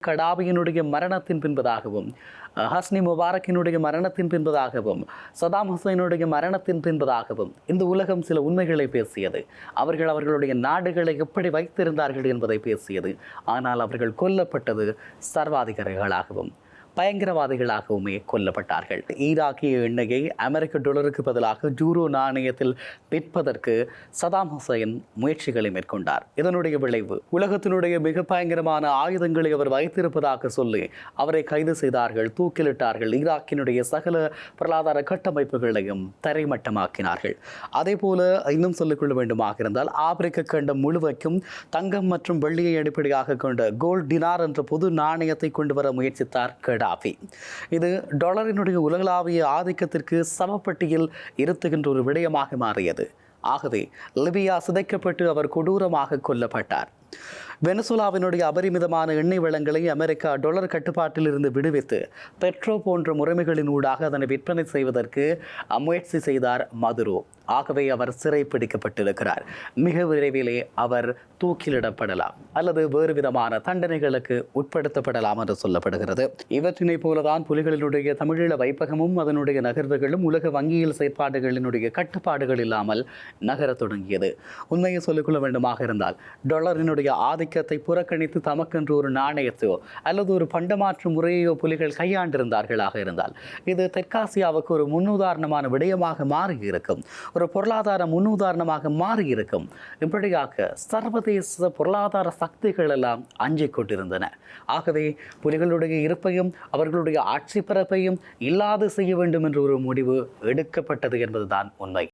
கடாபியினுடைய மரணத்தின் பின்பதாகவும் ஹஸ்னி முபாரக்கினுடைய மரணத்தின் பின்பதாகவும் சதாம் ஹுசைனுடைய மரணத்தின் பின்பதாகவும் இந்த உலகம் சில உண்மைகளை பேசியது. அவர்கள் அவர்களுடைய நாடுகளை எப்படி வைத்திருந்தார்கள் என்பதை பேசியது. ஆனால் அவர்கள் கொல்லப்பட்டது சர்வாதிகாரிகளாகவும் பயங்கரவாதிகளாகவுமே கொல்லப்பட்டார்கள். ஈராக்கிய எண்ணெயை அமெரிக்க டாலருக்கு பதிலாக யூரோ நாணயத்தில் விற்பதற்கு சதாம் ஹுசைன் முயற்சிகளை மேற்கொண்டார். இதனுடைய விளைவு உலகத்தினுடைய மிக பயங்கரமான ஆயுதங்களை அவர் வைத்திருப்பதாக சொல்லி அவரை கைது செய்தார்கள், தூக்கிலிட்டார்கள். ஈராக்கினுடைய சகல பொருளாதார கட்டமைப்புகளையும் தரைமட்டமாக்கினார்கள். அதே போல இன்னும் சொல்லிக்கொள்ள வேண்டுமாக இருந்தால் ஆப்பிரிக்க கண்டம் முழுவதும் தங்கம் மற்றும் வெள்ளியை அடிப்படையாக கொண்ட கோல்ட் டினார் என்ற பொது நாணயத்தை கொண்டு வர முயற்சித்தார் கடாபி. இது டாலரினுடைய உலகளாவிய ஆதிக்கத்திற்கு சமப்பட்டியில் இருத்துகின்ற ஒரு விடயமாக மாறியது. ஆகவே லிபியா சிதைக்கப்பட்டு அவர் கொடூரமாக கொல்லப்பட்டார். வெனிசுலாவினுடைய அபரிமிதமான எண்ணெய் வளங்களை அமெரிக்கா டாலர் கட்டுப்பாட்டில் இருந்து விடுவித்து பெட்ரோ போன்ற முறைமைகளின் ஊடாக அதனை விற்பனை செய்வதற்கு முயற்சி செய்தார் மதுரோ. ஆகவே அவர் சிறை பிடிக்கப்பட்டிருக்கிறார். மிக விரைவிலே அவர் தூக்கிலிடப்படலாம் அல்லது வேறு விதமான தண்டனைகளுக்கு உட்படுத்தப்படலாம் என்று சொல்லப்படுகிறது. இவற்றினை போலதான் புலிகளினுடைய தமிழீழ வைப்பகமும் அதனுடைய நகர்வுகளும் உலக வங்கியல் செயற்பாடுகளினுடைய கட்டுப்பாடுகள் இல்லாமல் நகரத் தொடங்கியது. உண்மையை சொல்லிக்கொள்ள வேண்டுமாக இருந்தால் டாலரினுடைய ஆதிக்கத்தை புறக்கணித்து தமக்கென்று ஒரு நாணயத்தையோ அல்லது ஒரு பண்டமாற்று முறையோ புலிகள் கையாண்டிருந்தார்களாக இருந்தால் இது தெற்காசியாவுக்கு ஒரு முன்னுதாரணமான விடயமாக மாறியிருக்கும், ஒரு பொருளாதார முன்னுதாரணமாக மாறியிருக்கும். இப்படியாக சர்வதேச பொருளாதார சக்திகள் எல்லாம் அஞ்சிக் கொண்டிருந்தன. ஆகவே புலிகளுடைய இருப்பையும் அவர்களுடைய ஆட்சி பரப்பையும் இல்லாது செய்ய வேண்டும் என்ற ஒரு முடிவு எடுக்கப்பட்டது என்பதுதான் உண்மை.